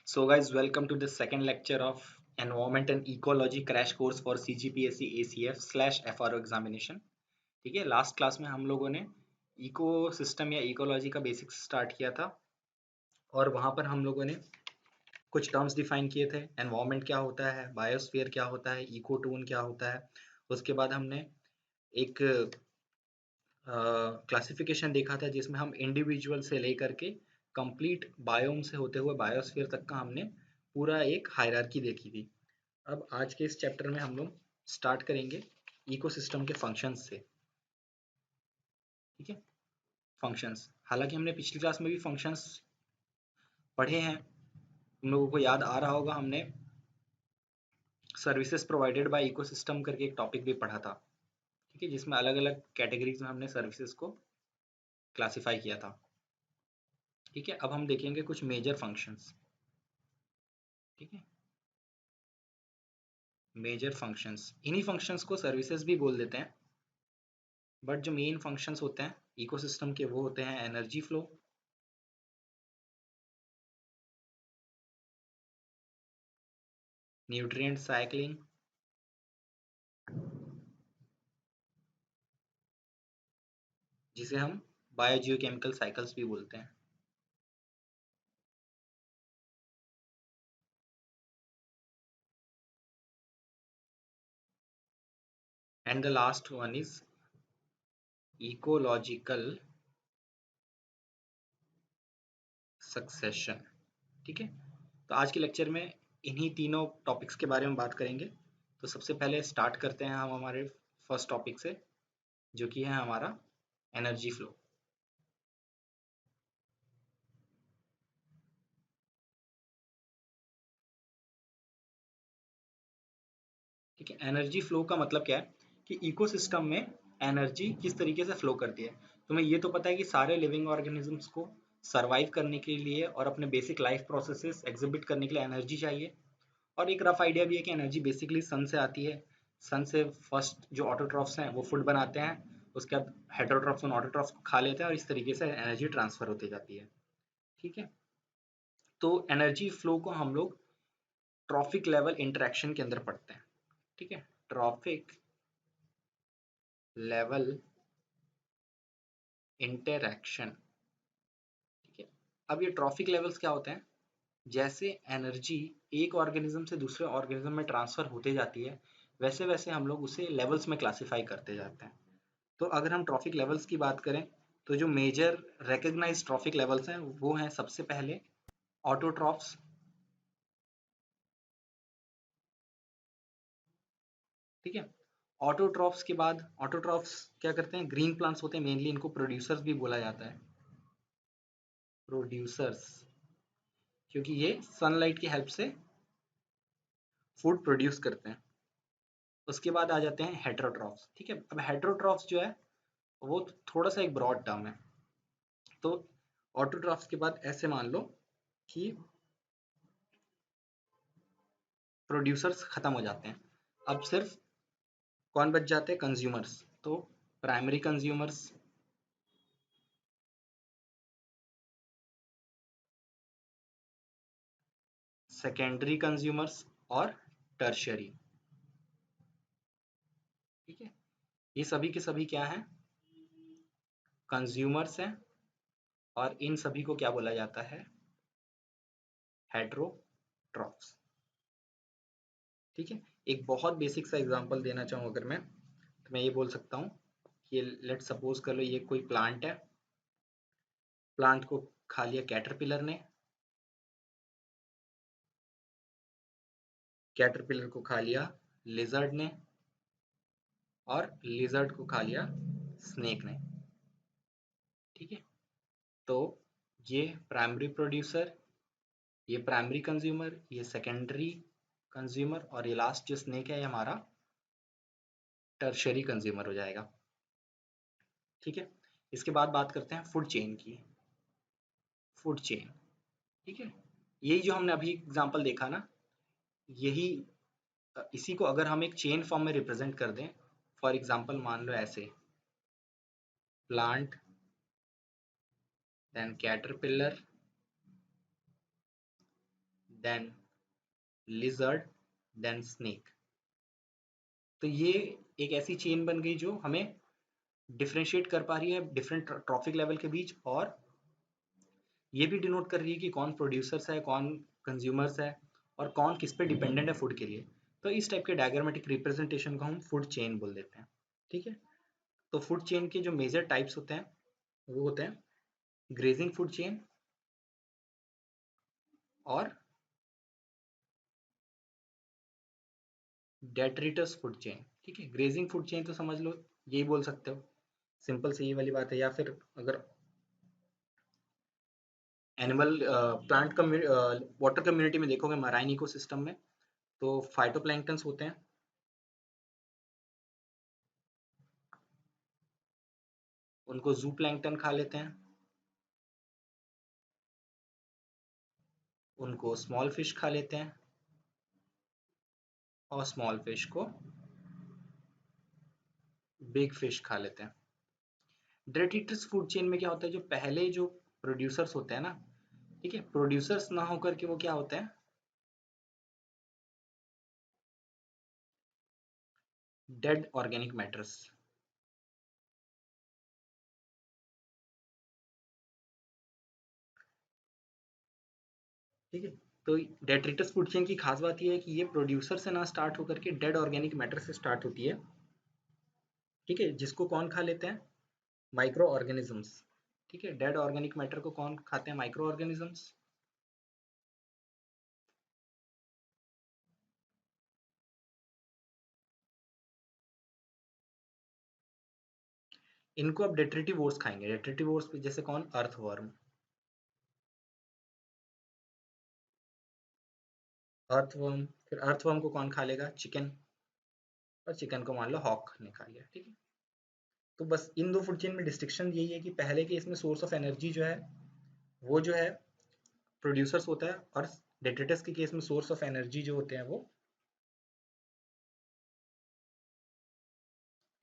So guys, welcome to the second lecture of Environment and Ecology crash course for CGPSC ACF/FRO examination. ठीक है, last class में हम लोगों ने eco system या इकोलॉजी का बेसिक्स स्टार्ट किया था और वहाँ पर हम लोगों ने कुछ टर्म्स डिफाइन किए थे। एनवायरनमेंट क्या होता है, बायोस्फीयर क्या होता है, इकोटोन क्या होता है। उसके बाद हमने एक क्लासिफिकेशन देखा था जिसमें हम इंडिविजुअल से लेकर के कंप्लीट बायोम से होते हुए बायोस्फीयर तक का हमने पूरा एक हायरार्की देखी थी। अब आज के इस चैप्टर में हम लोग स्टार्ट करेंगे इकोसिस्टम के फंक्शंस से। ठीक है, फंक्शंस, हालांकि हमने पिछली क्लास में भी फंक्शंस पढ़े हैं। तुम लोगों को याद आ रहा होगा, हमने सर्विसेज प्रोवाइडेड बाय इकोसिस्टम करके एक टॉपिक भी पढ़ा था। ठीक है, जिसमें अलग अलग कैटेगरीज में हमने सर्विसेज को क्लासिफाई किया था। ठीक है, अब हम देखेंगे कुछ मेजर फंक्शंस। ठीक है, मेजर फंक्शंस, इन्हीं फंक्शंस को सर्विसेज भी बोल देते हैं, बट जो मेन फंक्शंस होते हैं इकोसिस्टम के वो होते हैं एनर्जी फ्लो, न्यूट्रिएंट साइक्लिंग, जिसे हम बायोजियोकेमिकल साइकिल्स भी बोलते हैं। And the last one is ecological succession. ठीक है, तो आज के लेक्चर में इन्हीं तीनों टॉपिक्स के बारे में बात करेंगे। तो सबसे पहले स्टार्ट करते हैं हम हमारे फर्स्ट टॉपिक से, जो कि है हमारा एनर्जी फ्लो। ठीक है, एनर्जी फ्लो का मतलब क्या है कि इकोसिस्टम में एनर्जी किस तरीके से फ्लो करती है। तुम्हें ये तो पता है कि सारे लिविंग ऑर्गेनिजम्स को सरवाइव करने के लिए और अपने बेसिक लाइफ प्रोसेसेस एग्जिबिट करने के लिए एनर्जी चाहिए। और एक रफ आइडिया भी है कि एनर्जी बेसिकली सन से आती है। सन से फर्स्ट जो ऑटोट्रॉफ्स हैं वो फूड बनाते हैं, उसके बाद हेटरोट्रॉफ्स उन ऑटोट्रॉफ्स को खा लेते हैं और इस तरीके से एनर्जी ट्रांसफर होती जाती है। ठीक है, तो एनर्जी फ्लो को हम लोग ट्रॉफिक लेवल इंटरेक्शन के अंदर पढ़ते हैं। ठीक है, ट्रॉफिक लेवल इंटरैक्शन। ठीक है, अब ये ट्रॉफिक लेवल्स क्या होते हैं? जैसे एनर्जी एक ऑर्गेनिज्म से दूसरे ऑर्गेनिज्म में ट्रांसफर होते जाती है, वैसे वैसे हम लोग उसे लेवल्स में क्लासिफाई करते जाते हैं। तो अगर हम ट्रॉफिक लेवल्स की बात करें तो जो मेजर रिकग्नाइज्ड ट्रॉफिक लेवल्स हैं वो हैं सबसे पहले ऑटोट्रॉफ्स। ठीक है, ऑटोट्रॉफ्स के बाद ऑटोट्रॉफ्स क्या करते हैं? ग्रीन प्लांट्स होते हैं मेनली, इनको प्रोड्यूसर्स भी बोला जाता है, प्रोड्यूसर्स, क्योंकि ये सनलाइट की हेल्प से फूड प्रोड्यूस करते हैं। उसके बाद आ जाते हैं हेटरोट्रॉफ्स। ठीक है, अब हेटरोट्रॉफ्स जो है वो थोड़ा सा एक ब्रॉड टर्म है। तो ऑटोट्रॉफ्स के बाद ऐसे मान लो कि प्रोड्यूसर्स खत्म हो जाते हैं, अब सिर्फ कौन बच जाते हैं? कंज्यूमर्स। तो प्राइमरी कंज्यूमर्स, सेकेंडरी कंज्यूमर्स और टर्शियरी। ठीक है, ये सभी के सभी क्या हैं? कंज्यूमर्स हैं, और इन सभी को क्या बोला जाता है? हेटरोट्रॉफ्स। ठीक है, एक बहुत बेसिक सा एग्जांपल देना चाहूँ अगर मैं, तो मैं ये बोल सकता हूँ कि लेट सपोज कर लो ये कोई प्लांट है, प्लांट को खा लिया कैटरपिलर ने, कैटरपिलर को खा लिया लिजर्ड ने, और लिजर्ड को खा लिया स्नेक ने। ठीक है, तो ये प्राइमरी प्रोड्यूसर, ये प्राइमरी कंज्यूमर, ये सेकेंडरी कंज्यूमर, और ये लास्ट जो स्नेक है ये हमारा टर्शरी कंज्यूमर हो जाएगा। ठीक है, इसके बाद बात करते हैं फूड चेन की। फूड चेन, ठीक है, यही जो हमने अभी एग्जांपल देखा ना, यही इसी को अगर हम एक चेन फॉर्म में रिप्रेजेंट कर दें, फॉर एग्जांपल मान लो ऐसे, plant, then caterpillar, then lizard, then snake. तो ये एक ऐसी चेन बन गई जो हमें डिफ्रेंशिएट कर पा रही है डिफरेंट ट्रॉफिक लेवल के बीच, और ये भी डिनोट कर रही है कि कौन प्रोड्यूसर्स है, कौन कंज्यूमर्स है, और कौन किस पे डिपेंडेंट है फूड के लिए। तो इस टाइप के डायग्रामेटिक रिप्रेजेंटेशन को हम फूड चेन बोल देते हैं। ठीक है, तो फूड चेन के जो मेजर टाइप्स होते हैं वो होते हैं ग्रेजिंग फूड चेन और डेट्रिटस फूड चेन। ठीक है, ग्रेजिंग फूड चेन तो समझ लो यही बोल सकते हो, सिंपल से ये वाली बात है। या फिर अगर एनिमल प्लांट वाटर कम्युनिटी में देखोगे, मराइन इकोसिस्टम में, तो फाइटोप्लैंक्टन्स होते हैं, उनको जू प्लैंक्टन खा लेते हैं, उनको स्मॉल फिश खा लेते हैं, और स्मॉल फिश को बिग फिश खा लेते हैं। डेट्रिटस फूड चेन में क्या होता है, जो पहले जो प्रोड्यूसर्स होते हैं ना, ठीक है, प्रोड्यूसर्स ना होकर के वो क्या होते हैं, डेड ऑर्गेनिक मैटर्स। ठीक है, तो डेट्रिटस फूड चेन की खास बात यह है कि ये प्रोड्यूसर से ना स्टार्ट होकर के डेड ऑर्गेनिक मैटर से स्टार्ट होती है। ठीक है, जिसको कौन खा लेते हैं, माइक्रो ऑर्गेनिजम्स। ठीक है, डेड ऑर्गेनिक मैटर को कौन खाते हैं, माइक्रो ऑर्गेनिजम्स। इनको अब डेट्रिटिवोर्स खाएंगे। डेट्रिटिवोर्स जैसे कौन, अर्थवर्म। अर्थवर्म, फिर अर्थवर्म को कौन खा लेगा, चिकन, और चिकन को मान लो हॉक ने खा लिया। ठीक है, तो बस इन दो फूड चेन में डिस्टिंक्शन यही है कि पहले के इसमें सोर्स ऑफ एनर्जी जो है वो जो है प्रोड्यूसर्स होता है, और डेट्रिटस के केस में सोर्स ऑफ एनर्जी जो होते हैं वो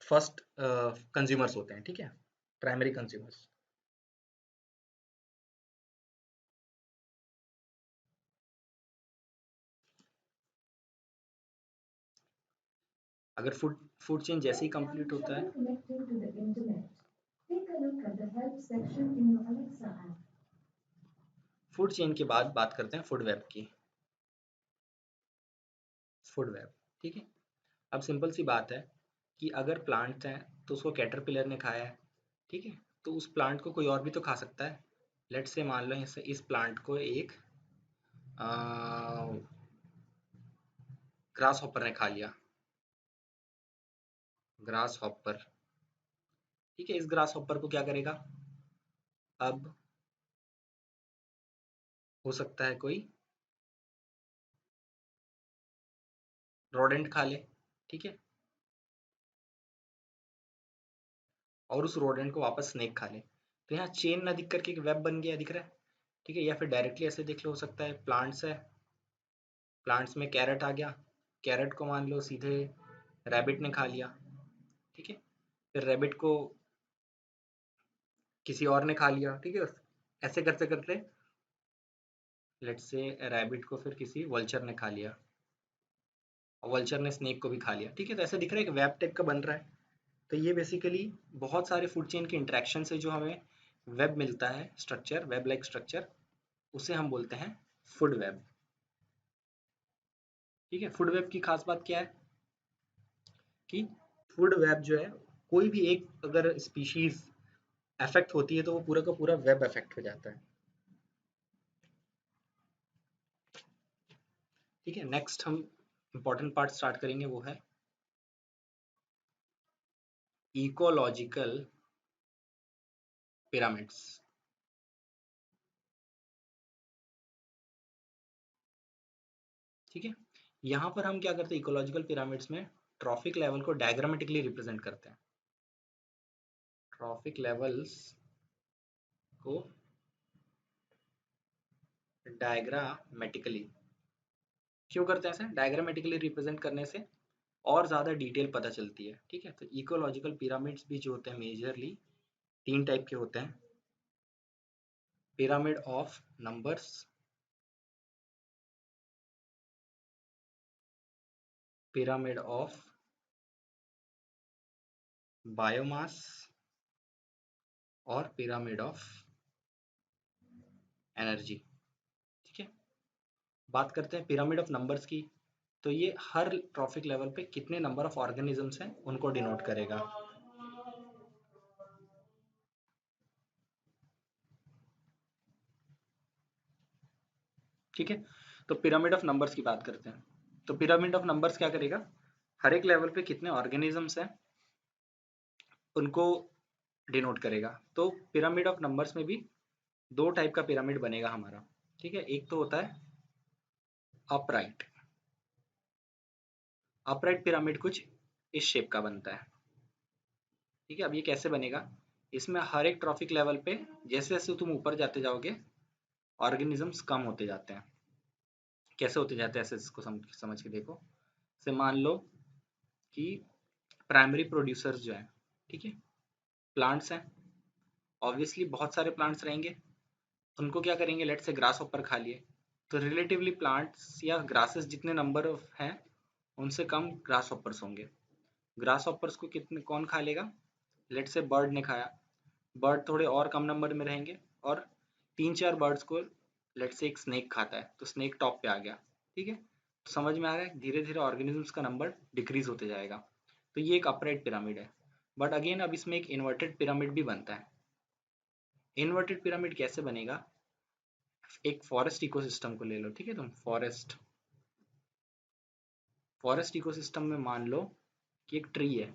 फर्स्ट कंज्यूमर्स होते हैं। ठीक है, प्राइमरी कंज्यूमर्स। अगर फूड फूड चेन जैसे ही कंप्लीट होता है, फूड चेन के बाद बात करते हैं फूड वेब की। फूड वेब, ठीक है, अब सिंपल सी बात है कि अगर प्लांट है तो उसको कैटरपिलर ने खाया है। ठीक है, तो उस प्लांट को कोई और भी तो खा सकता है। लेट्स से मान लो इस प्लांट को एक ग्रास हॉपर ने खा लिया। ग्रास हॉपर, ठीक है, इस ग्रास हॉपर को क्या करेगा, अब हो सकता है कोई रोडेंट खा ले। ठीक है, और उस रोडेंट को वापस स्नेक खा ले। तो यहाँ चेन ना दिख करके एक वेब बन गया, दिख रहा है। ठीक है, या फिर डायरेक्टली ऐसे देख लो, हो सकता है प्लांट्स है, प्लांट्स में कैरेट आ गया, कैरेट को मान लो सीधे रैबिट ने खा लिया। ठीक है, फिर रैबिट को किसी और ने खा लिया। ठीक है, ऐसे करते करते लेट्स से रैबिट को फिर किसी वल्चर ने खा लिया, और वल्चर ने स्नेक को भी खा लिया। ठीक है, तो ऐसे दिख रहा है कि वेब टाइप का बन रहा है। तो ये बेसिकली बहुत सारे फूड चेन के इंटरेक्शन से जो हमें वेब मिलता है, स्ट्रक्चर, वेब लाइक स्ट्रक्चर, उसे हम बोलते हैं फूड वेब। ठीक है, फूड वेब की खास बात क्या है कि फूड वेब जो है, कोई भी एक अगर स्पीशीज अफेक्ट होती है तो वो पूरा का पूरा वेब अफेक्ट हो जाता है। ठीक है, नेक्स्ट हम इंपॉर्टेंट पार्ट स्टार्ट करेंगे, वो है इकोलॉजिकल पिरामिड्स। ठीक है, यहाँ पर हम क्या करते हैं, इकोलॉजिकल पिरामिड्स में ट्रॉफिक लेवल को डायग्रामेटिकली रिप्रेजेंट करते हैं। ट्रॉफिक लेवल्स को डायग्रामेटिकली क्यों करते हैं, ऐसे डायग्रामेटिकली रिप्रेजेंट करने से और ज़्यादा डिटेल पता चलती है। ठीक है, तो इकोलॉजिकल पिरामिड्स भी जो होते हैं मेजरली तीन टाइप के होते हैं, pyramid of numbers, pyramid of biomass और पिरामिड ऑफ एनर्जी। ठीक है, बात करते हैं पिरामिड ऑफ नंबर्स की। तो ये हर ट्रॉफिक लेवल पे कितने नंबर ऑफ ऑर्गेनिजम्स हैं उनको डिनोट करेगा। ठीक है, तो पिरामिड ऑफ नंबर्स की बात करते हैं। तो पिरामिड ऑफ नंबर्स क्या करेगा, हर एक लेवल पे कितने ऑर्गेनिजम्स हैं उनको डिनोट करेगा। तो पिरामिड ऑफ नंबर्स में भी दो टाइप का पिरामिड बनेगा हमारा। ठीक है, एक तो होता है अपराइट। अपराइट पिरामिड कुछ इस शेप का बनता है। ठीक है, अब ये कैसे बनेगा, इसमें हर एक ट्रॉफिक लेवल पे जैसे जैसे तुम ऊपर जाते जाओगे ऑर्गेनिजम्स कम होते जाते हैं। कैसे होते जाते हैं ऐसे इसको समझ के देखो। से मान लो कि प्राइमरी प्रोड्यूसर्स जो हैं, ठीक है, प्लांट्स हैं, ऑब्वियसली बहुत सारे प्लांट्स रहेंगे, उनको क्या करेंगे, लेट से ग्रास हॉपर खा लिए। तो रिलेटिवली प्लांट्स या ग्रासेस जितने नंबर ऑफ हैं उनसे कम ग्रास हॉपर्स होंगे। ग्रास हॉपर्स को कितने कौन खा लेगा, लेट से बर्ड ने खाया, बर्ड थोड़े और कम नंबर में रहेंगे, और तीन चार बर्ड्स को लेट से एक स्नेक खाता है तो स्नेक टॉप पे आ गया। ठीक है, तो समझ में आ रहा है धीरे धीरे ऑर्गेनिजम्स का नंबर डिक्रीज होते जाएगा। तो ये एक अपराइट पिरामिड है। बट अगेन अब इसमें एक इन्वर्टेड पिरामिड भी बनता है। इन्वर्टेड पिरामिड कैसे बनेगा, एक फॉरेस्ट इकोसिस्टम को ले लो। ठीक है, तुम फॉरेस्ट फॉरेस्ट इकोसिस्टम में मान लो कि एक ट्री है।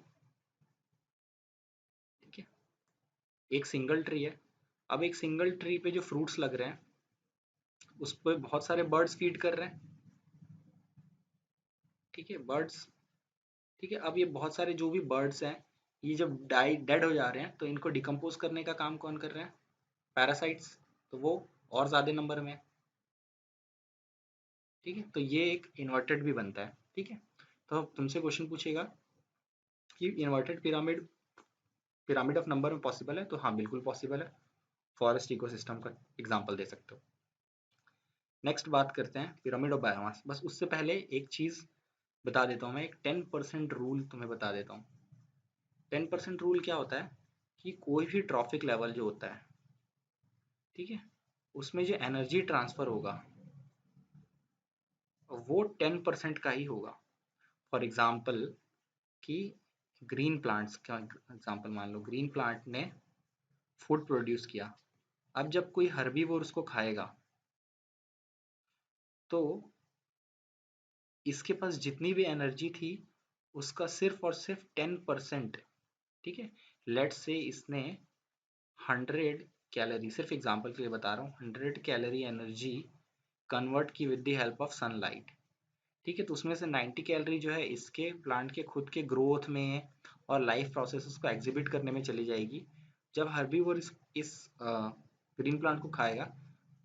ठीक है, एक सिंगल ट्री है। अब एक सिंगल ट्री पे जो फ्रूट्स लग रहे हैं उस पर बहुत सारे बर्ड्स फीड कर रहे हैं। ठीक है, बर्ड्स। ठीक है, अब ये बहुत सारे जो भी बर्ड्स हैं ये जब डेड हो जा रहे हैं तो इनको डिकम्पोज करने का काम कौन कर रहे हैं, पैरासाइट्स। तो वो और ज्यादा नंबर में। ठीक है, तो ये एक इन्वर्टेड भी बनता है। ठीक है, तो अब तुमसे क्वेश्चन पूछेगा कि inverted pyramid pyramid of number में पॉसिबल है, तो हाँ बिल्कुल पॉसिबल है। फॉरेस्ट इकोसिस्टम का एग्जांपल दे सकते हो। नेक्स्ट बात करते हैं पिरामिड ऑफ बायोमास। बस उससे पहले एक चीज बता देता हूँ मैं, एक 10% रूल तुम्हें बता देता हूँ। 10% रूल क्या होता है कि कोई भी ट्रॉफिक लेवल जो होता है, ठीक है, उसमें जो एनर्जी ट्रांसफर होगा वो 10% का ही होगा। फॉर एग्जाम्पल कि ग्रीन प्लांट्स का एग्जाम्पल मान लो, ग्रीन प्लांट ने फूड प्रोड्यूस किया। अब जब कोई हर्बीवोर उसको खाएगा तो इसके पास जितनी भी एनर्जी थी उसका सिर्फ और सिर्फ 10%। ठीक है, लेट से इसने 100 कैलोरी, सिर्फ एग्जांपल के लिए बता रहा हूँ, 100 कैलोरी एनर्जी कन्वर्ट की with the help of sunlight. ठीक है, तो उसमें से 90 कैलोरी जो है इसके प्लांट के खुद के ग्रोथ में और लाइफ प्रोसेसेस को एग्जिबिट करने में चली जाएगी। जब हर्बीवोर इस ग्रीन प्लांट को खाएगा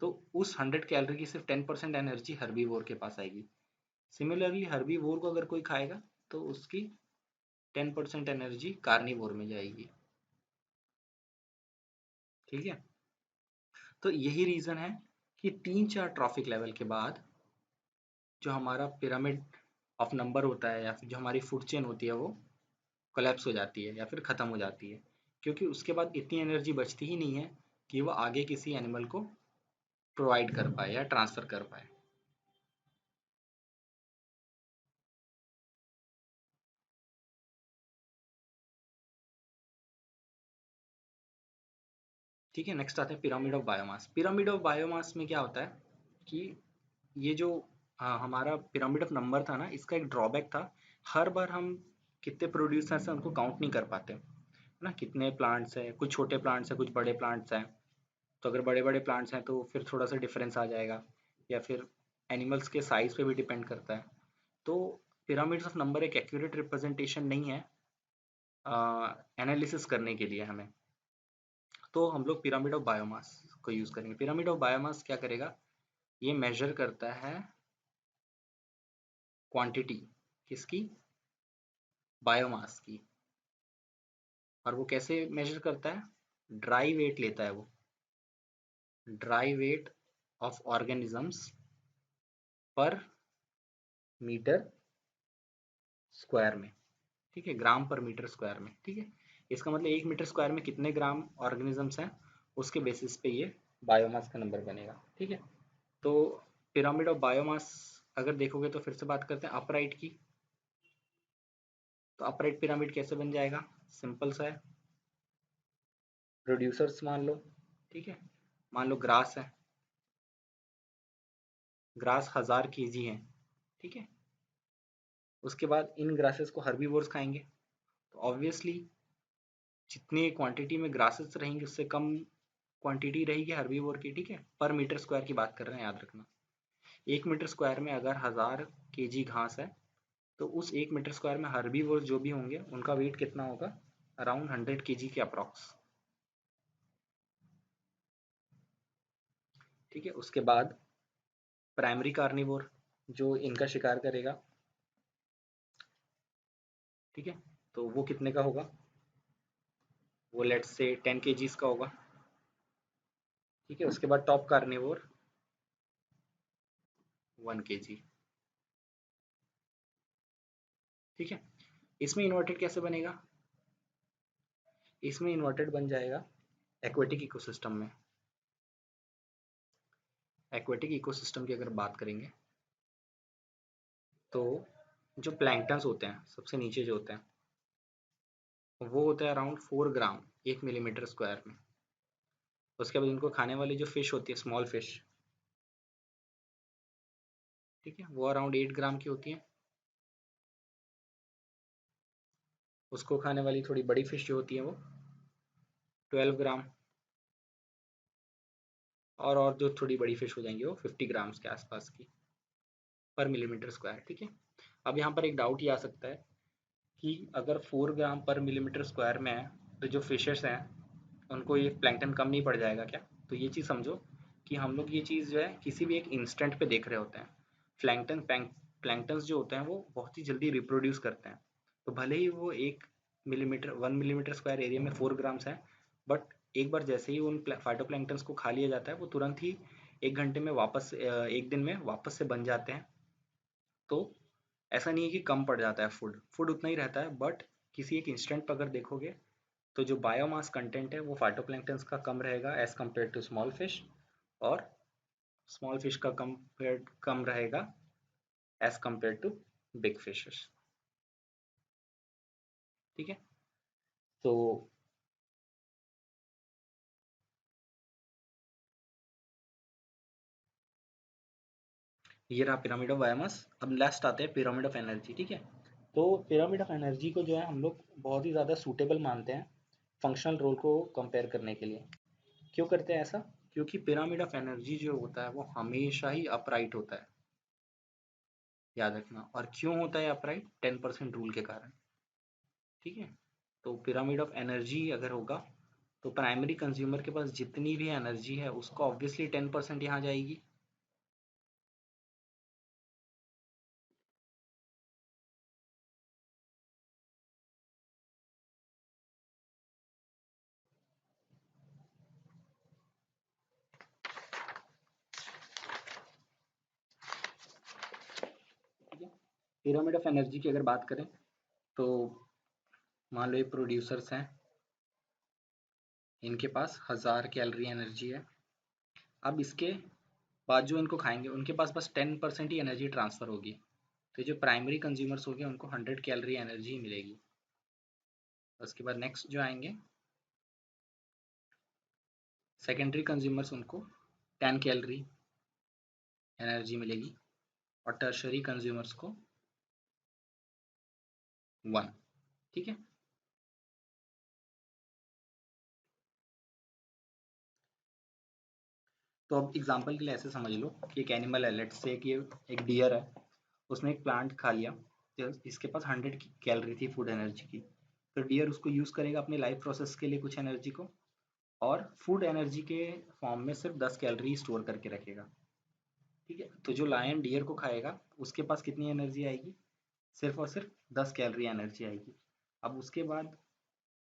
तो उस 100 कैलोरी की सिर्फ 10% एनर्जी हर्बीवोर के पास आएगी। सिमिलरली हर्बीवोर को अगर कोई खाएगा तो उसकी 10% एनर्जी कार्निवोर में जाएगी। ठीक है, तो यही रीजन है कि तीन चार ट्रॉफिक लेवल के बाद जो हमारा पिरामिड ऑफ नंबर होता है या फिर जो हमारी फूड चेन होती है वो कोलैप्स हो जाती है या फिर ख़त्म हो जाती है, क्योंकि उसके बाद इतनी एनर्जी बचती ही नहीं है कि वो आगे किसी एनिमल को प्रोवाइड कर पाए या ट्रांसफ़र कर पाए। ठीक है, नेक्स्ट आता है pyramid of biomass. Pyramid of biomass में क्या होता है कि ये जो हमारा पिरामिड ऑफ नंबर था ना, इसका एक ड्रॉबैक था, हर बार हम कितने प्रोड्यूसर्स हैं उनको काउंट नहीं कर पाते ना, कितने प्लांट्स हैं, कुछ छोटे प्लांट्स हैं कुछ बड़े प्लांट्स हैं। तो अगर बड़े बड़े प्लांट्स हैं तो फिर थोड़ा सा डिफरेंस आ जाएगा, या फिर एनिमल्स के साइज पे भी डिपेंड करता है। तो पिरामिड्स ऑफ नंबर एक एक्यूरेट रिप्रेजेंटेशन नहीं है एनालिसिस करने के लिए हमें। तो हम लोग पिरामिड ऑफ बायोमास को यूज़ करेंगे। पिरामिड ऑफ बायोमास क्या करेगा, ये मेजर करता है क्वांटिटी किसकी, बायोमास की। और वो कैसे मेजर करता है, ड्राई वेट लेता है वो, ड्राई वेट ऑफ ऑर्गेनिजम्स पर मीटर स्क्वायर में, ठीक है, ग्राम पर मीटर स्क्वायर में, ठीक है। इसका मतलब 1 मीटर स्क्वायर में कितने ग्राम ऑर्गेनिजम्स हैं, उसके बेसिस पे ये बायोमास का नंबर बनेगा, ठीक है। तो पिरामिड ऑफ बायोमास अगर देखोगे तो फिर से बात करते हैं अपराइट की। तो अपराइट पिरामिड कैसे बन जाएगा, सिंपल सा है। प्रोड्यूसर्स मान लो, ठीक है, मान लो ग्रास है, ग्रास 1000 kg है, ठीक है। उसके बाद इन ग्रासेस को हर्बीवोर्स खाएंगे, तो ऑब्वियसली जितनी क्वांटिटी में ग्रासेस रहेंगे उससे कम क्वांटिटी रहेगी हर्बीवोर की, ठीक है। पर मीटर स्क्वायर की बात कर रहे हैं, याद रखना। 1 मीटर स्क्वायर में अगर 1000 kg घास है, तो उस 1 मीटर स्क्वायर में हर्बीवोर जो भी होंगे उनका वेट कितना होगा, अराउंड 100 kg के अप्रॉक्स, ठीक है। उसके बाद प्राइमरी कार्निवोर जो इनका शिकार करेगा, ठीक है, तो वो कितने का होगा, वो लेट्स से 10 kg का होगा, ठीक है। उसके बाद टॉप कार्निवोर 1 kg, ठीक है। इसमें इन्वर्टेड कैसे बनेगा, इसमें इन्वर्टेड बन जाएगा एक्वेटिक इकोसिस्टम में। एक्वेटिक इकोसिस्टम की अगर बात करेंगे तो जो प्लैंक्टन्स होते हैं सबसे नीचे जो होते हैं वो होता है अराउंड 4 ग्राम 1 मिलीमीटर स्क्वायर में। उसके बाद उनको खाने वाली जो फिश होती है, स्मॉल फिश, ठीक है, वो अराउंड 8 ग्राम की होती है। उसको खाने वाली थोड़ी बड़ी फिश जो होती है वो 12 ग्राम, और जो थोड़ी बड़ी फिश हो जाएंगी वो 50 ग्राम्स के आसपास की पर मिलीमीटर स्क्वायर, ठीक है। अब यहाँ पर एक डाउट ये आ सकता है कि अगर 4 ग्राम पर मिलीमीटर स्क्वायर में है तो जो फिशेस हैं उनको ये प्लैंकटन कम नहीं पड़ जाएगा क्या। तो ये चीज़ समझो कि हम लोग ये चीज़ जो है किसी भी एक इंस्टेंट पे देख रहे होते हैं। प्लैंकटन प्लैंकटन्स जो होते हैं वो बहुत ही जल्दी रिप्रोड्यूस करते हैं, तो भले ही वो 1 मिलीमीटर स्क्वायर एरिया में 4 ग्राम्स है, बट एक बार जैसे ही उन फाइटोप्लैंक्टन्स को खा लिया जाता है वो तुरंत ही 1 घंटे में वापस, 1 दिन में वापस से बन जाते हैं। तो ऐसा नहीं है कि कम पड़ जाता है, फूड फूड उतना ही रहता है, बट किसी एक इंस्टेंट पर अगर देखोगे तो जो बायोमास कंटेंट है वो फाइटोप्लैंक्टन्स का कम रहेगा as compare to small fish, और स्मॉल फिश का कम रहेगा as compare to big fishes, ठीक है। तो ये रहा पिरामिड ऑफ बायोमास। अब लास्ट आते हैं पिरामिड ऑफ एनर्जी, ठीक है। तो पिरामिड ऑफ एनर्जी को जो है हम लोग बहुत ही ज़्यादा सूटेबल मानते हैं फंक्शनल रोल को कंपेयर करने के लिए। क्यों करते हैं ऐसा, क्योंकि पिरामिड ऑफ एनर्जी जो होता है वो हमेशा ही अपराइट होता है, याद रखना। और क्यों होता है अपराइट, 10% रूल के कारण, ठीक है। तो पिरामिड ऑफ एनर्जी अगर होगा तो प्राइमरी कंज्यूमर के पास जितनी भी एनर्जी है उसको ऑब्वियसली 10% यहाँ जाएगी, ठीक है। पिरामिड ऑफ एनर्जी की अगर बात करें तो मान लो ये प्रोड्यूसर्स हैं, इनके पास 1000 कैलोरी एनर्जी है। अब इसके बाद जो इनको खाएंगे उनके पास बस 10% ही एनर्जी ट्रांसफर होगी, तो जो प्राइमरी कंज्यूमर्स हो गए उनको 100 कैलोरी एनर्जी मिलेगी। उसके बाद नेक्स्ट जो आएंगे सेकेंडरी कंज्यूमर्स, उनको 10 कैलोरी एनर्जी मिलेगी, और टर्शरी कंज्यूमर्स को 1, ठीक है। तो अब एग्जांपल के लिए ऐसे समझ लो कि एक एनिमल है, लेट्स से कि एक डियर है, उसने एक प्लांट खा लिया, तो इसके पास 100 कैलोरी थी फूड एनर्जी की। तो डियर उसको यूज़ करेगा अपने लाइफ प्रोसेस के लिए कुछ एनर्जी को, और फूड एनर्जी के फॉर्म में सिर्फ 10 कैलोरी स्टोर करके रखेगा, ठीक है। तो जो लायन डियर को खाएगा उसके पास कितनी एनर्जी आएगी, सिर्फ और सिर्फ 10 कैलोरी एनर्जी आएगी। अब उसके बाद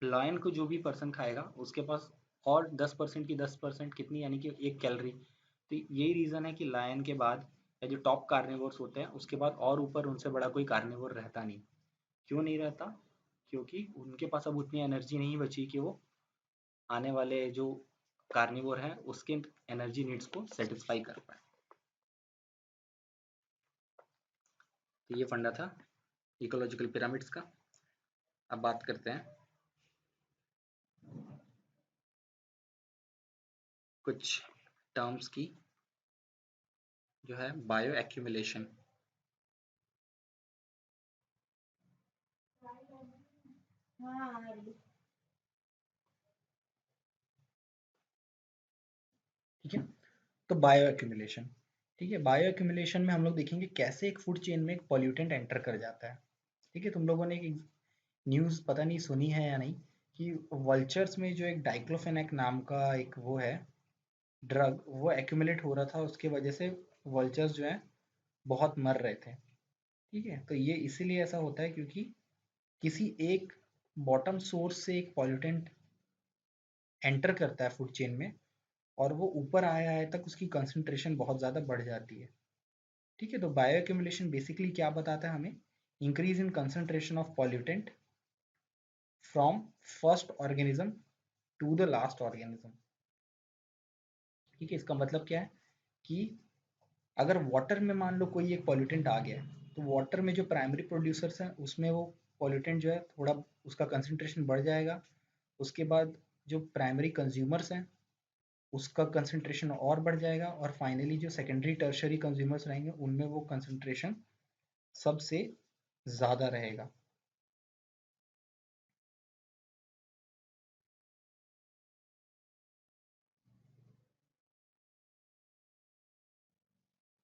लायन को जो भी पर्सन खाएगा उसके पास और 10% की 10% कितनी, यानी कि 1 कैलोरी। तो यही रीज़न है कि लायन के बाद या जो टॉप कार्निवोर्स होते हैं उसके बाद और ऊपर उनसे बड़ा कोई कार्निवोर रहता नहीं, क्यों नहीं रहता? क्योंकि उनके पास अब उतनी एनर्जी नहीं बची कि वो आने वाले जो कार्निवोर है उसके एनर्जी नीड्स को सेटिस्फाई कर पाए। तो ये फंडा था इकोलॉजिकल पिरामिड्स का। अब बात करते हैं कुछ टर्म्स की, जो है बायो एक्यूमुलेशन। ठीक है, तो बायो एक्यूमुलेशन, ठीक है, बायो एक्यूमुलेशन में हम लोग देखेंगे कैसे एक फूड चेन में एक पॉल्यूटेंट एंटर कर जाता है। ठीक है, तुम लोगों ने एक न्यूज़ पता नहीं सुनी है या नहीं, कि वल्चर्स में जो एक डाइक्लोफेनेक नाम का एक वो है ड्रग, वो एक्यूमुलेट हो रहा था, उसके वजह से वल्चर्स जो है बहुत मर रहे थे। ठीक है, तो ये इसीलिए ऐसा होता है क्योंकि किसी एक बॉटम सोर्स से एक पॉल्यूटेंट एंटर करता है फूड चेन में, और वो ऊपर आए आए तक उसकी कंसंट्रेशन बहुत ज़्यादा बढ़ जाती है। ठीक है, तो बायो एक्यूमुलेशन बेसिकली क्या बताता है हमें? Increase in concentration of pollutant from first organism to the last organism. ठीक है, इसका मतलब क्या है कि अगर वाटर में मान लो कोई एक पॉल्यूटेंट आ गया है, तो वाटर में जो प्राइमरी प्रोड्यूसर्स हैं उसमें वो पॉल्यूटेंट जो है थोड़ा उसका कंसंट्रेशन बढ़ जाएगा। उसके बाद जो प्राइमरी कंज्यूमर्स हैं उसका कंसंट्रेशन और बढ़ जाएगा, और फाइनली जो सेकेंडरी टर्शरी कंज्यूमर्स रहेंगे उनमें वो कंसंट्रेशन सबसे ज़्यादा रहेगा।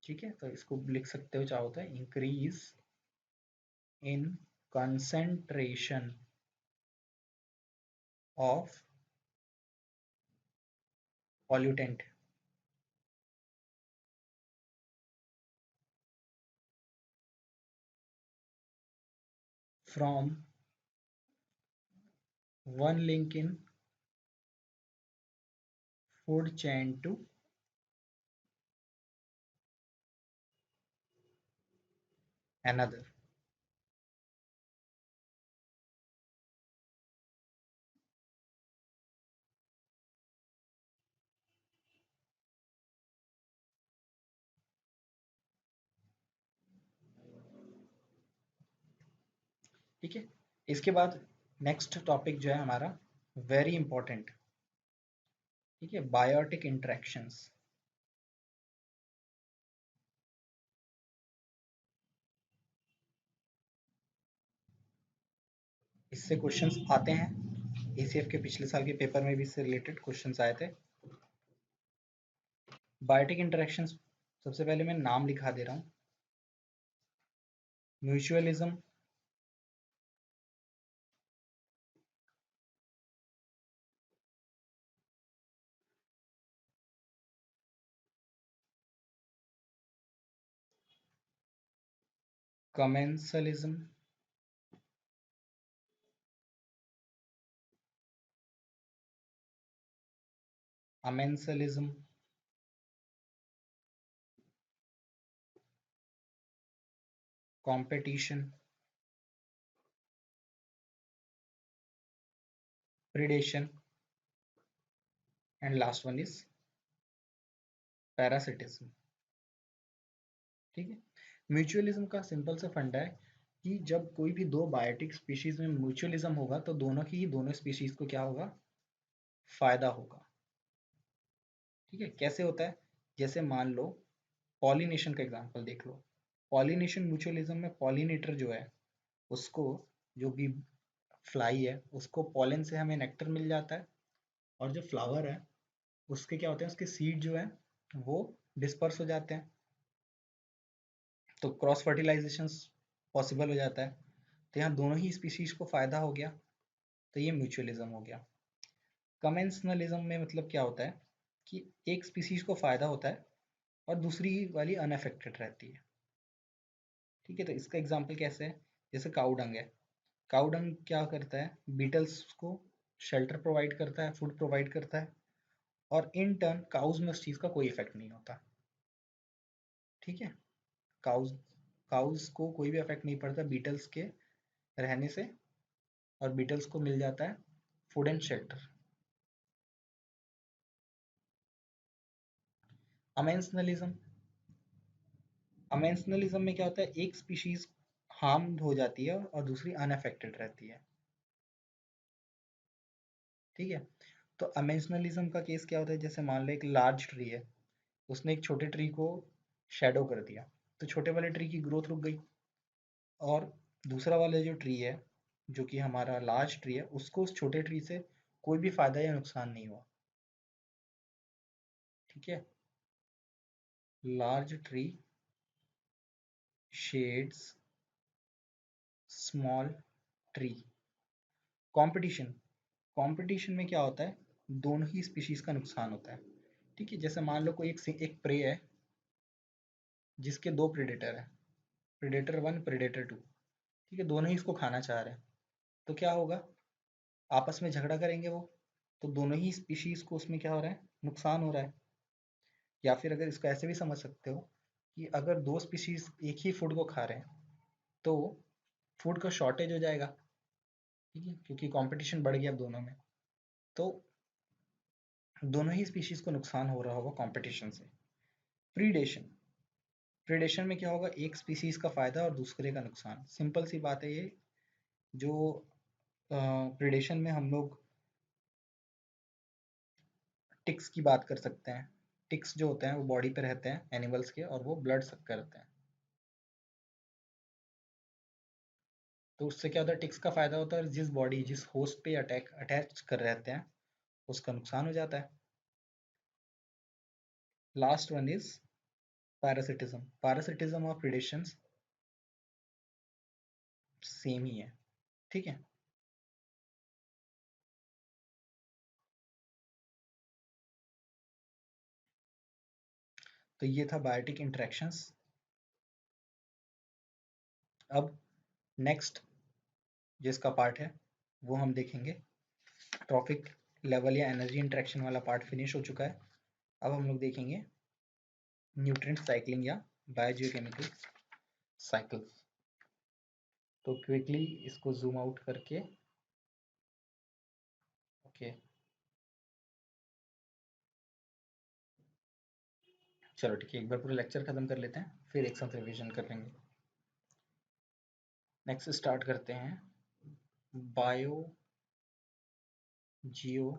ठीक है, तो इसको लिख सकते हो, चाहो तो increase in concentration of pollutant from one link in food chain to another। ठीक है, इसके बाद नेक्स्ट टॉपिक जो है हमारा वेरी इंपॉर्टेंट, ठीक है, बायोटिक इंटरेक्शंस। इससे क्वेश्चंस आते हैं, एसीएफ के पिछले साल के पेपर में भी इससे रिलेटेड क्वेश्चंस आए थे। बायोटिक इंटरेक्शंस, सबसे पहले मैं नाम लिखा दे रहा हूँ। Mutualism, commensalism, amensalism, competition, predation, and last one is parasitism. ठीक है, म्यूचुअलिज्म का सिंपल सा फंडा है कि जब कोई भी दो बायोटिक स्पीशीज में म्यूचुअलिज्म होगा तो दोनों की ही दोनों स्पीशीज को क्या होगा? फायदा होगा। ठीक है, कैसे होता है? जैसे मान लो पॉलिनेशन का एग्जांपल देख लो। पॉलिनेशन म्यूचुअलिज्म में पॉलिनेटर जो है उसको, जो भी फ्लाई है उसको पॉलन से हमें नेक्टर मिल जाता है, और जो फ्लावर है उसके क्या होते हैं, उसके सीड जो है वो डिस्पर्स हो जाते हैं, तो क्रॉस फर्टिलाइजेशन पॉसिबल हो जाता है। तो यहाँ दोनों ही स्पीशीज को फायदा हो गया, तो ये म्यूचुअलिज्म हो गया। कमेंसनलिज्म में मतलब क्या होता है कि एक स्पीशीज को फायदा होता है और दूसरी वाली अनअफेक्टेड रहती है। ठीक है, तो इसका एग्जांपल कैसे है? जैसे काऊ डंग है, काऊ डंग क्या करता है? बीटल्स को शेल्टर प्रोवाइड करता है, फूड प्रोवाइड करता है, और इन टर्न काउज में उस चीज़ का कोई इफेक्ट नहीं होता। ठीक है, काउज काउज को कोई भी इफेक्ट नहीं पड़ता बीटल्स के रहने से, और बीटल्स को मिल जाता है फूड एंड शेल्टर। अमेंसनलिज्म, अमेंसनलिज्म में क्या होता है, एक स्पीशीज हार्म हो जाती है और दूसरी अनअफेक्टेड रहती है। ठीक है, तो अमेंसनलिज्म का केस क्या होता है, जैसे मान लो एक लार्ज ट्री है, उसने एक छोटे ट्री को शेडो कर दिया, तो छोटे वाले ट्री की ग्रोथ रुक गई, और दूसरा वाला जो ट्री है, जो कि हमारा लार्ज ट्री है, उसको उस छोटे ट्री से कोई भी फायदा या नुकसान नहीं हुआ। ठीक है, large tree shades small tree. Competition, competition में क्या होता है, दोनों ही स्पीशीज का नुकसान होता है। ठीक है, जैसे मान लो कोई एक प्रे है जिसके दो प्रेडेटर है, प्रेडेटर वन प्रेडेटर टू। ठीक है, दोनों ही इसको खाना चाह रहे हैं, तो क्या होगा, आपस में झगड़ा करेंगे वो, तो दोनों ही स्पीशीज को उसमें क्या हो रहा है, नुकसान हो रहा है। या फिर अगर इसको ऐसे भी समझ सकते हो कि अगर दो स्पीशीज एक ही फूड को खा रहे हैं तो फूड का शॉर्टेज हो जाएगा। ठीक है, क्योंकि कंपटीशन बढ़ गया अब दोनों में, तो दोनों ही स्पीशीज को नुकसान हो रहा होगा कंपटीशन से। प्रीडेशन, प्रीडेशन में क्या होगा, एक स्पीशीज का फायदा और दूसरे का नुकसान। सिंपल सी बात है ये, जो प्रीडेशन में हम लोग टिक्स की बात कर सकते हैं। टिक्स जो होते हैं वो बॉडी पे रहते हैं एनिमल्स के, और वो ब्लड सक करते हैं। तो उससे क्या होता है, टिक्स का फायदा होता है, और जिस बॉडी जिस होस्ट पे अटैच कर रहते हैं उसका नुकसान हो जाता है। Last one is parasitism. Parasitism और प्रिडेशन सेम ही है। ठीक है, तो ये था बायोटिक इंटरेक्शंस। अब नेक्स्ट जिसका पार्ट है वो हम देखेंगे, ट्रॉफिक लेवल या एनर्जी इंटरेक्शन वाला पार्ट फिनिश हो चुका है। अब हम लोग देखेंगे न्यूट्रिएंट साइक्लिंग या बायोजियोकेमिकल साइकिल्स। तो क्विकली इसको जूम आउट करके, ओके, चलो ठीक है, एक बार पूरा लेक्चर खत्म कर लेते हैं, फिर एक साथ रिवीजन कर लेंगे। नेक्स्ट स्टार्ट करते हैं, बायो जियो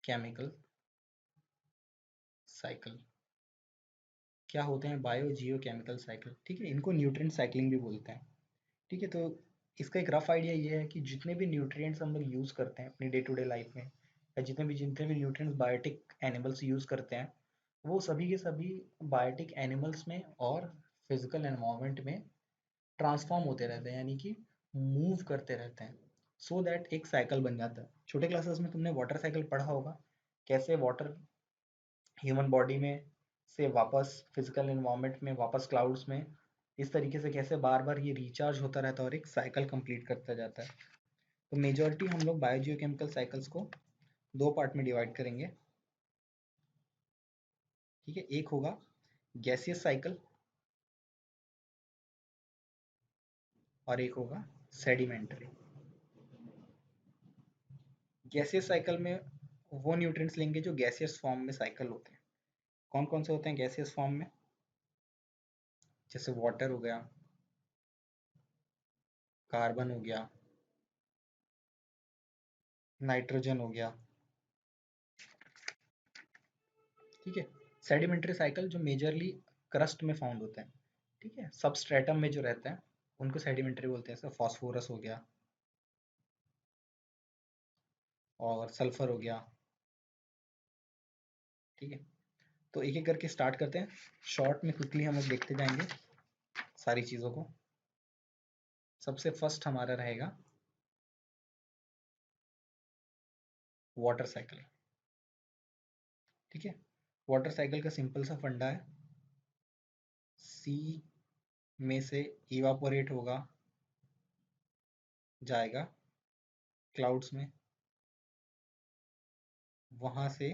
केमिकल साइकिल। क्या होते हैं बायो जियो केमिकल साइकिल? ठीक है, इनको न्यूट्रिएंट साइक्लिंग भी बोलते हैं। ठीक है, तो इसका एक रफ आइडिया ये है कि जितने भी न्यूट्रिएंट्स हम लोग यूज़ करते हैं अपनी डे टू डे लाइफ में, या जितने भी न्यूट्रिएंट्स बायोटिक एनिमल्स यूज़ करते हैं, वो सभी के सभी बायोटिक एनिमल्स में और फिजिकल एनवायरनमेंट में ट्रांसफॉर्म होते रहते हैं, यानी कि मूव करते रहते हैं, सो दैट एक साइकिल बन जाता है। छोटे क्लासेस में तुमने वाटर साइकिल पढ़ा होगा, कैसे वाटर ह्यूमन बॉडी में से वापस फिजिकल इन्वायरमेंट में, वापस क्लाउड्स में, इस तरीके से कैसे बार बार ये रिचार्ज होता रहता है और एक साइकिल कंप्लीट करता जाता है। तो मेजॉरिटी हम लोग बायोजियोकेमिकल साइकिल्स को दो पार्ट में डिवाइड करेंगे। ठीक है, एक होगा गैसियस साइकिल और एक होगा सेडिमेंट्री। गैसियस साइकिल में वो न्यूट्रिएंट्स लेंगे जो गैसियस फॉर्म में साइकिल होते हैं। कौन कौन से होते हैं गैसियस फॉर्म में? जैसे वाटर हो गया, कार्बन हो गया, नाइट्रोजन हो गया। ठीक है, सेडिमेंट्री साइकिल जो मेजरली क्रस्ट में फाउंड होते हैं। ठीक है, सबस्ट्रेटम में जो रहते हैं उनको सेडिमेंट्री बोलते हैं, जैसे फॉस्फोरस हो गया और सल्फर हो गया। ठीक है, तो एक एक करके स्टार्ट करते हैं, शॉर्ट में क्विकली हम लोग देखते जाएंगे सारी चीज़ों को। सबसे फर्स्ट हमारा रहेगा वाटर साइकिल। ठीक है, वाटर साइकिल का सिंपल सा फंडा है, सी में से इवापोरेट होगा, जाएगा क्लाउड्स में, वहां से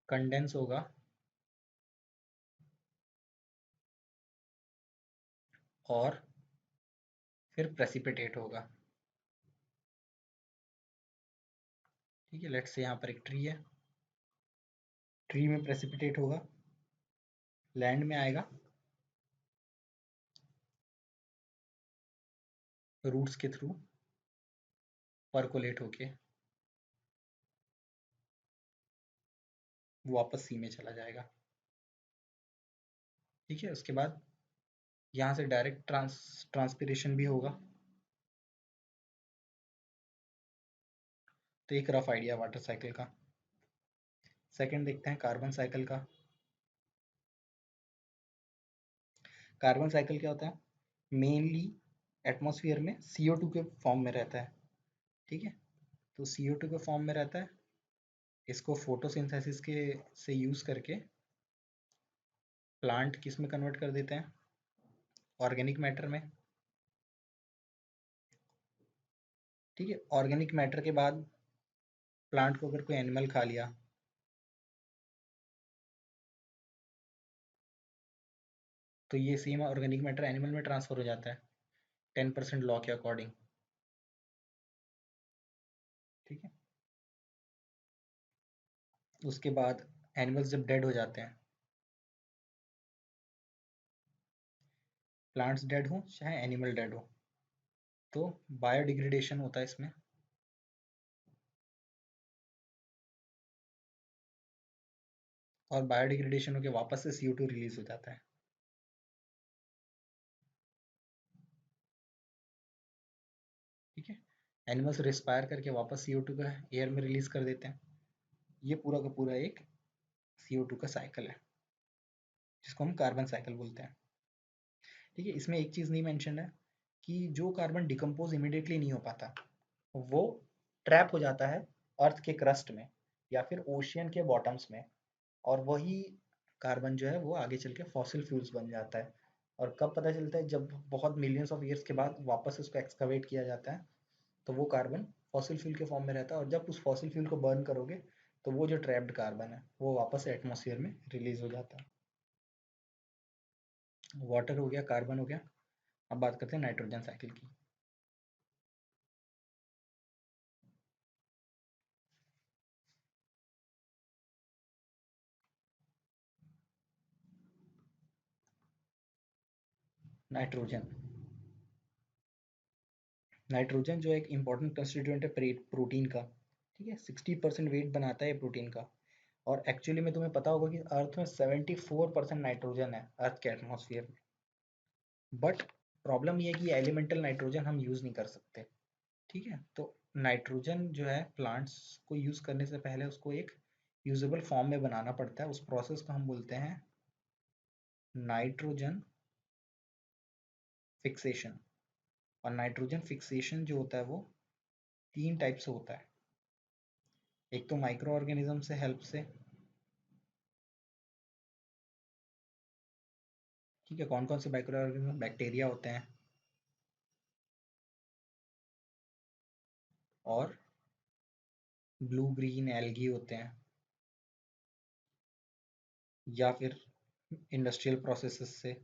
कंडेंस होगा, और फिर प्रेसिपिटेट होगा। ठीक है, लेट्स से यहाँ पर एक ट्री है, ट्री में प्रेसिपिटेट होगा, लैंड में आएगा, रूट्स के थ्रू परकोलेट होके वो वापस सी में चला जाएगा। ठीक है, उसके बाद यहाँ से डायरेक्ट ट्रांसपिरेशन भी होगा। तो एक रफ आइडिया वाटर साइकिल का। सेकंड देखते हैं कार्बन साइकिल का। कार्बन साइकिल क्या होता है? मेनली एटमॉस्फेयर में CO2 के फॉर्म में रहता है। ठीक है, तो CO2 के फॉर्म में रहता है, इसको फोटोसिंथेसिस के से यूज करके प्लांट किस में कन्वर्ट कर देते हैं? ऑर्गेनिक मैटर में। ठीक है, ऑर्गेनिक मैटर के बाद प्लांट को अगर कोई एनिमल खा लिया तो ये सेम ऑर्गेनिक मैटर एनिमल में ट्रांसफर हो जाता है 10% लॉ के अकॉर्डिंग। ठीक है, उसके बाद एनिमल्स जब डेड हो जाते हैं, प्लांट्स डेड हो चाहे एनिमल डेड हो, तो बायोडिग्रेडेशन होता है इसमें। और बायोडिग्रेडेशन होकर वापस से CO2 रिलीज हो जाता है। ठीक है, एनिमल्स रिस्पायर करके वापस CO2 का एयर में रिलीज कर देते हैं। ये पूरा का पूरा एक CO2 का साइकिल है, जिसको हम कार्बन साइकिल बोलते हैं। ठीक है, इसमें एक चीज़ नहीं मेंशन है कि जो कार्बन डिकम्पोज इमिडिएटली नहीं हो पाता, वो ट्रैप हो जाता है अर्थ के क्रस्ट में या फिर ओशियन के बॉटम्स में, और वही कार्बन जो है वो आगे चल के फॉसिल फ्यूल्स बन जाता है। और कब पता चलता है? जब बहुत मिलियंस ऑफ ईयर्स के बाद वापस उसको एक्सकवेट किया जाता है, तो वो कार्बन फॉसिल फ्यूल के फॉर्म में रहता है, और जब उस फॉसिल फ्यूल को बर्न करोगे तो वो जो ट्रैप्ड कार्बन है वो वापस एटमॉस्फेयर में रिलीज हो जाता है। वाटर हो गया, कार्बन हो गया। अब बात करते हैं नाइट्रोजन साइकिल की। नाइट्रोजन नाइट्रोजन जो एक इंपॉर्टेंट कंस्टिट्यूएंट है प्रोटीन का। ठीक है, 60% वेट बनाता है प्रोटीन का। और एक्चुअली में तुम्हें पता होगा कि अर्थ में 74% नाइट्रोजन है अर्थ के एटमॉस्फेयर में। बट प्रॉब्लम ये है कि एलिमेंटल नाइट्रोजन हम यूज़ नहीं कर सकते। ठीक है, तो नाइट्रोजन जो है प्लांट्स को यूज़ करने से पहले उसको एक यूजेबल फॉर्म में बनाना पड़ता है। उस प्रोसेस को हम बोलते हैं नाइट्रोजन फिक्सेशन। और नाइट्रोजन फिक्सेशन जो होता है वो 3 टाइप से होता है। एक तो माइक्रो ऑर्गेनिज्म से हेल्प से। ठीक है, कौन कौन से माइक्रो ऑर्गेनिज्म? बैक्टीरिया होते हैं, और ब्लू ग्रीन एल्गी होते हैं, या फिर इंडस्ट्रियल प्रोसेसेस से,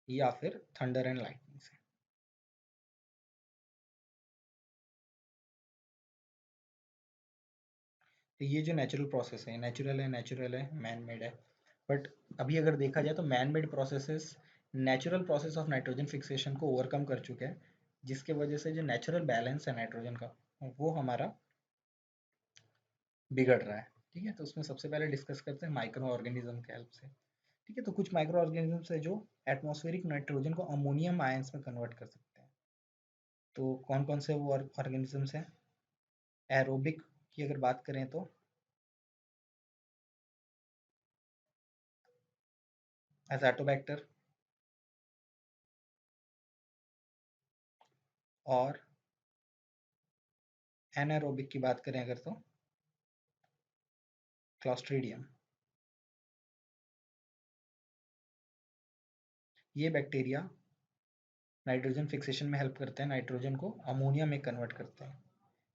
या फिर थंडर एंड लाइटनिंग से। तो ये जो नेचुरल प्रोसेस है, नेचुरल है, मैन मेड है। बट अभी अगर देखा जाए तो man made processes natural process of nitrogen fixation को ओवरकम कर चुके हैं, जिसके वजह से जो नेचुरल बैलेंस है नाइट्रोजन का वो हमारा बिगड़ रहा है। ठीक है, तो उसमें सबसे पहले डिस्कस करते हैं माइक्रो ऑर्गेनिज्म के हेल्प से। ठीक है, तो कुछ माइक्रो ऑर्गेनिज्म्स है जो एटमॉस्फेरिक नाइट्रोजन को अमोनियम आयंस में कन्वर्ट कर सकते हैं। तो कौन कौन से वो ऑर्गेनिजम्स हैं? एरोबिक की अगर बात करें तो एजाटोबैक्टर, और एनारोबिक की बात करें अगर तो क्लॉस्ट्रीडियम। ये बैक्टीरिया नाइट्रोजन फिक्सेशन में हेल्प करते हैं, नाइट्रोजन को अमोनिया में कन्वर्ट करते हैं।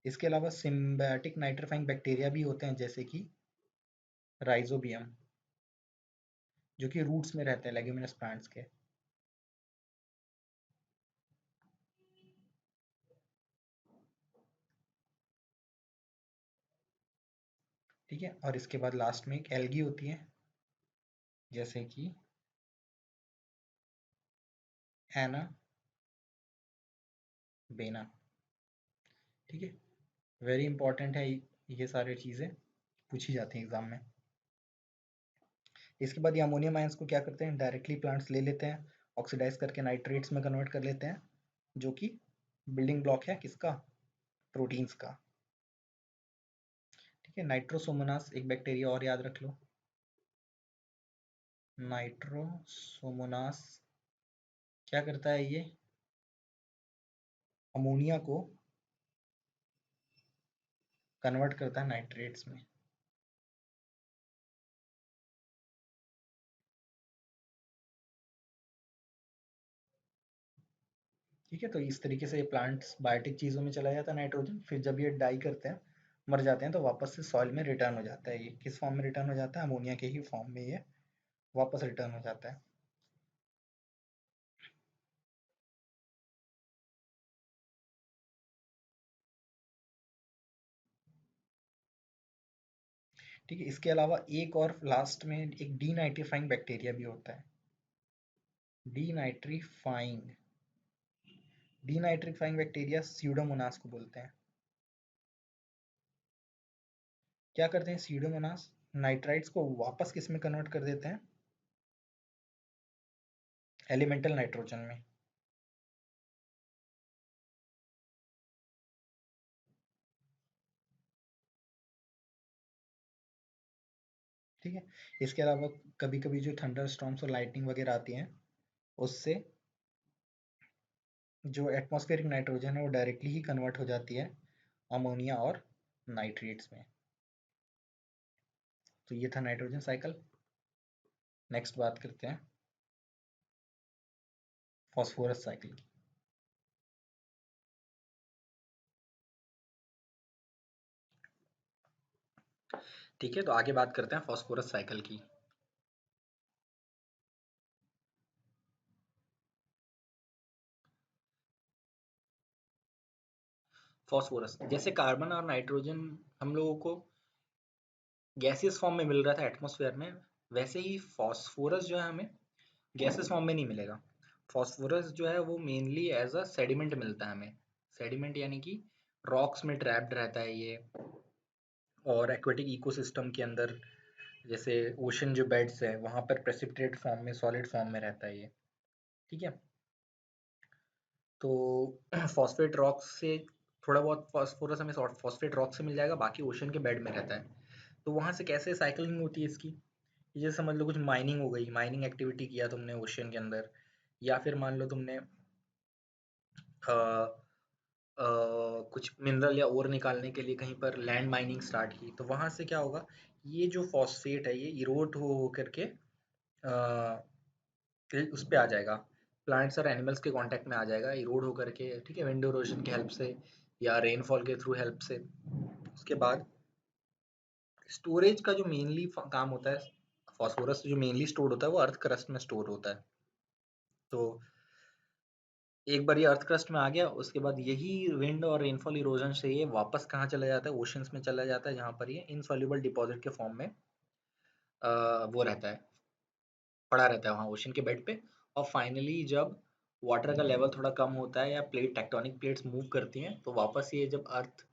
इसके अलावा सिम्बायोटिक नाइट्रीफाइंग बैक्टीरिया भी होते हैं, जैसे कि राइजोबियम। जो कि रूट्स में रहते हैं लेग्यूमिनस प्लांट्स के। ठीक है, और इसके बाद लास्ट में एक एल्गी होती है, जैसे कि एना बेना। ठीक है, वेरी इंपॉर्टेंट है, ये सारी चीज़ें पूछी जाती हैं एग्जाम में। इसके बाद ये अमोनियम आयंस को क्या करते हैं, डायरेक्टली प्लांट्स ले लेते हैं, ऑक्सीडाइज करके नाइट्रेट्स में कन्वर्ट कर लेते हैं, जो कि बिल्डिंग ब्लॉक है किसका, प्रोटीन्स का। ठीक है, नाइट्रोसोमोनास एक बैक्टीरिया और याद रख लो, नाइट्रोसोमोनास क्या करता है, ये अमोनिया को कन्वर्ट करता है नाइट्रेट्स में। ठीक है, तो इस तरीके से प्लांट्स बायोटिक चीज़ों में चला जाता है नाइट्रोजन, फिर जब ये डाई करते हैं, मर जाते हैं, तो वापस से सॉइल में रिटर्न हो जाता है। ये किस फॉर्म में रिटर्न हो जाता है, अमोनिया के ही फॉर्म में ये वापस रिटर्न हो जाता है। ठीक है, इसके अलावा एक और लास्ट में एक डीनाइट्रीफाइंग बैक्टीरिया भी होता है, डीनाइट्रीफाइंग डीनाइट्रीफाइंग बैक्टीरिया स्यूडोमोनास को बोलते हैं। क्या करते हैं स्यूडोमोनास, नाइट्राइट्स को वापस किस में कन्वर्ट कर देते हैं, एलिमेंटल नाइट्रोजन में। ठीक है, इसके अलावा कभी कभी जो थंडर स्टॉर्म्स और लाइटनिंग वगैरह आती हैं, उससे जो एटमॉस्फेरिक नाइट्रोजन है वो डायरेक्टली ही कन्वर्ट हो जाती है अमोनिया और नाइट्रेट्स में। तो ये था नाइट्रोजन साइकिल। नेक्स्ट बात करते हैं फॉस्फोरस साइकिल की। ठीक है, तो आगे बात करते हैं फॉस्फोरस साइकिल की। फॉस्फोरस जैसे कार्बन और नाइट्रोजन हम लोगों को गैसियस फॉर्म में मिल रहा था एटमॉस्फेयर में, वैसे ही फॉस्फोरस जो है हमें गैसियस फॉर्म में नहीं मिलेगा। फॉस्फोरस जो है वो मेनली एज अ सेडिमेंट मिलता है हमें। सेडिमेंट यानी कि रॉक्स में ट्रैप्ड रहता है ये, और एक्वेटिक इकोसिस्टम के अंदर जैसे ओशन जो बेड्स है वहाँ पर प्रेसिपिटेट फॉर्म में, सॉलिड फॉर्म में रहता है ये। ठीक है, तो फॉस्फेट रॉक्स से थोड़ा बहुत फॉस्फोरस हमें फॉस्फेट रॉक से मिल जाएगा, बाकी ओशन के बेड में रहता है। तो वहाँ से कैसे साइकिलिंग होती है इसकी, ये समझ लो कुछ माइनिंग हो गई, माइनिंग एक्टिविटी किया तुमने ओशन के अंदर, या फिर मान लो तुमने कुछ मिनरल या ओर निकालने के लिए कहीं पर लैंड माइनिंग स्टार्ट की, तो वहाँ से क्या होगा, ये जो फॉस्फेट है ये इरोड हो करके उस पे आ जाएगा, प्लांट्स और एनिमल्स के कांटेक्ट में आ जाएगा इरोड होकर के। ठीक है, विंड इरोजन की हेल्प से या रेनफॉल के थ्रू हेल्प से। उसके बाद स्टोरेज का जो मेनली काम होता है, फॉस्फोरस जो मेनली स्टोर होता है वो अर्थ क्रस्ट में स्टोर होता है। तो एक बार ये अर्थ क्रस्ट में आ गया, उसके बाद यही विंड और रेनफॉल इरोजन से ये वापस कहाँ चला जाता है, ओशंस में चला जाता है, जहाँ पर ये इनसॉल्युबल डिपॉजिट के फॉर्म में वो रहता है, पड़ा रहता है वहाँ ओशन के बेड पे। और फाइनली जब वाटर का लेवल थोड़ा कम होता है या प्लेट टेक्टोनिक प्लेट्स मूव करती हैं, तो वापस ये जब अर्थ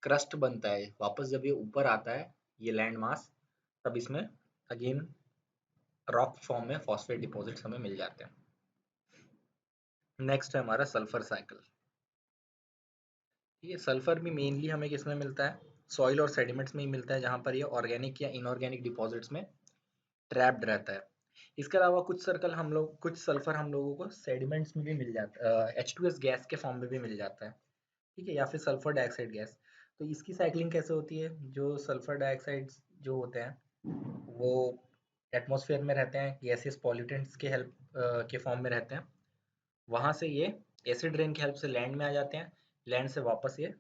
क्रस्ट बनता है, वापस जब ये ऊपर आता है ये लैंड मास, तब इसमें अगेन रॉक फॉर्म में फॉस्फेट डिपॉजिट्स हमें मिल जाते हैं। नेक्स्ट है हमारा सल्फर साइकिल। ये सल्फर भी मेनली हमें किसमें मिलता है, सॉइल और सेडिमेंट्स में ही मिलता है, जहाँ पर ये ऑर्गेनिक या इनऑर्गेनिक डिपॉजिट्स में ट्रैप्ड रहता है। इसके अलावा कुछ सल्फर हम लोगों को सेडिमेंट्स में भी मिल जाता है, H2S गैस के फॉर्म में भी मिल जाता है। ठीक है, या फिर सल्फर डाइऑक्साइड गैस। तो इसकी साइक्लिंग कैसे होती है, जो सल्फर डाइऑक्साइड जो होते हैं वो एटमॉस्फेयर में रहते हैं, गैसियस पॉल्यूटेंट्स के हेल्प के फॉर्म में रहते हैं, वहाँ से ये एसिड रेन की हेल्प से लैंड में आ जाते हैं, लैंड से वापस ये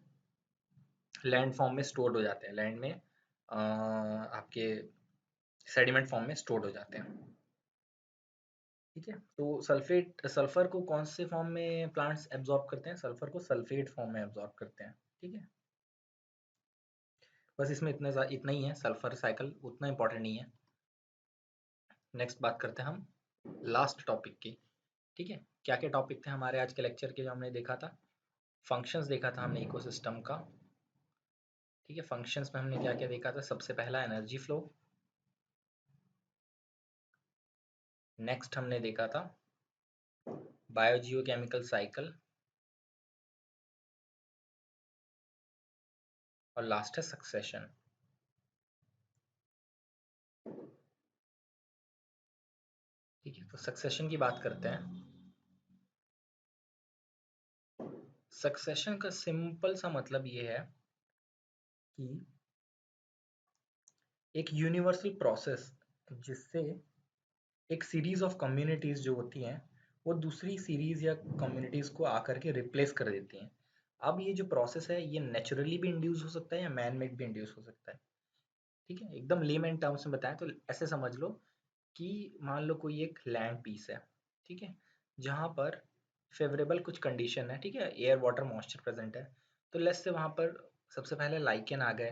लैंड फॉर्म में स्टोर्ड हो जाते हैं, लैंड में आपके सेडिमेंट फॉर्म में स्टोर्ड हो जाते हैं। ठीक है। तो सल्फर को कौन से फॉर्म में प्लांट्स एब्जॉर्ब करते हैं? सल्फर को सल्फेट फॉर्म में एब्जॉर्ब करते हैं। ठीक है, बस इसमें इतना ही है, सल्फर साइकिल उतना इंपॉर्टेंट नहीं है। नेक्स्ट बात करते हैं हम लास्ट टॉपिक की। ठीक है, क्या क्या टॉपिक थे हमारे आज के लेक्चर के जो हमने देखा था? फंक्शंस देखा था हमने इकोसिस्टम का। ठीक है, फंक्शंस में हमने क्या क्या देखा था? सबसे पहला एनर्जी फ्लो, नेक्स्ट हमने देखा था बायोजियोकेमिकल साइकिल, और लास्ट है सक्सेशन। ठीक है, तो सक्सेशन की बात करते हैं। सक्सेशन का सिंपल सा मतलब ये है कि एक यूनिवर्सल प्रोसेस जिससे एक सीरीज ऑफ कम्युनिटीज जो होती हैं वो दूसरी सीरीज या कम्युनिटीज को आकर के रिप्लेस कर देती हैं। अब ये जो प्रोसेस है ये नेचुरली भी इंड्यूस हो सकता है या मैन मेड भी इंड्यूस हो सकता है। ठीक है, एकदम लेमैन टर्म्स में बताएं तो ऐसे समझ लो कि मान लो कोई एक लैंड पीस है, ठीक है, जहाँ पर फेवरेबल कुछ कंडीशन है, ठीक है, एयर वाटर मॉइस्चर प्रेजेंट है, तो लेट्स से वहाँ पर सबसे पहले लाइकेन आ गए,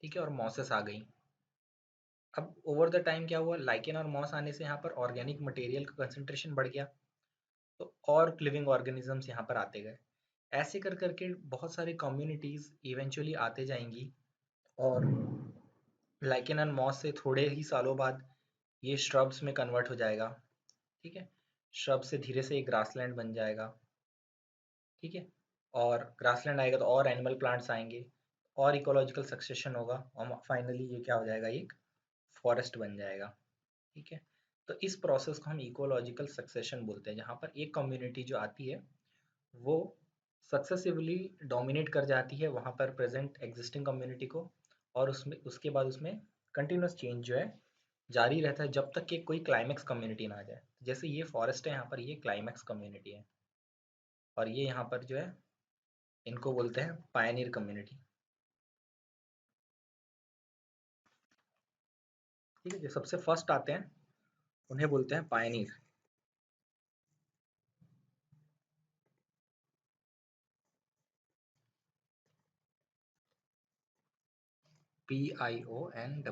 ठीक है, और मॉसेस आ गई। अब ओवर द टाइम क्या हुआ, लाइकेन और मॉस आने से यहाँ पर ऑर्गेनिक मटेरियल का कंसंट्रेशन बढ़ गया, तो और लिविंग ऑर्गेनिजम्स यहाँ पर आते गए। ऐसे कर करके बहुत सारी कम्युनिटीज इवेंचुअली आते जाएंगी, और लाइकेन एंड मॉस से थोड़े ही सालों बाद ये श्रब्स में कन्वर्ट हो जाएगा। ठीक है, श्रब से धीरे से एक ग्रासलैंड बन जाएगा। ठीक है, और ग्रासलैंड आएगा तो और एनिमल प्लांट्स आएंगे, और इकोलॉजिकल सक्सेशन होगा, और फाइनली ये क्या हो जाएगा, एक फॉरेस्ट बन जाएगा। ठीक है, तो इस प्रोसेस को हम इकोलॉजिकल सक्सेशन बोलते हैं, जहाँ पर एक कम्युनिटी जो आती है वो सक्सेसिवली डोमिनेट कर जाती है वहाँ पर प्रेजेंट एग्जिस्टिंग कम्युनिटी को, और उसमें उसके बाद उसमें कंटिन्यूस चेंज जो है जारी रहता है जब तक कि कोई क्लाइमेक्स कम्युनिटी ना आ जाए। जैसे ये फॉरेस्ट है, यहाँ पर ये क्लाइमेक्स कम्युनिटी है, और ये यहाँ पर जो है इनको बोलते हैं पायनियर कम्युनिटी। ठीक है, जो सबसे फर्स्ट आते हैं उन्हें बोलते हैं पायनियर। PIONEER।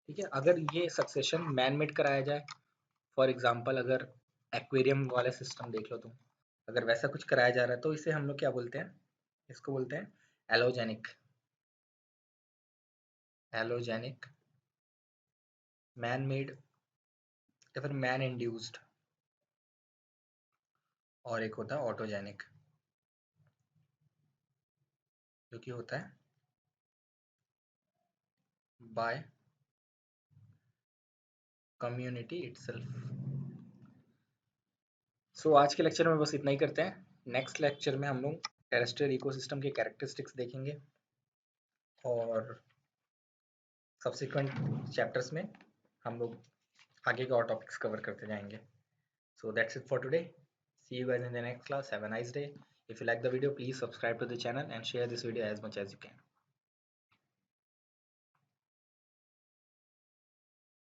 ठीक है, अगर ये सक्सेशन मैन मेड कराया जाए, फॉर एग्जांपल अगर एक्वेरियम वाले सिस्टम देख लो तुम, अगर वैसा कुछ कराया जा रहा है तो इसे हम लोग क्या बोलते हैं, इसको बोलते हैं एलोजेनिक। एलोजेनिक, मैन मेड, या फिर मैन इंड्यूस्ड, और एक होता है ऑटोजेनिक, जो कि होता है बाय कम्युनिटी इटसेल्फ। सो आज के लेक्चर में बस इतना ही करते हैं। नेक्स्ट लेक्चर में हम लोग टेरेस्ट्रियल इकोसिस्टम के कैरेक्टरिस्टिक्स देखेंगे, और सब्सिक्वेंट चैप्टर्स में हम लोग आगे के और टॉपिक्स कवर करते जाएंगे। So that's it for today. See you guys in the next class. Have a nice day. If you like the video, please subscribe to the channel and share this video as much as you can.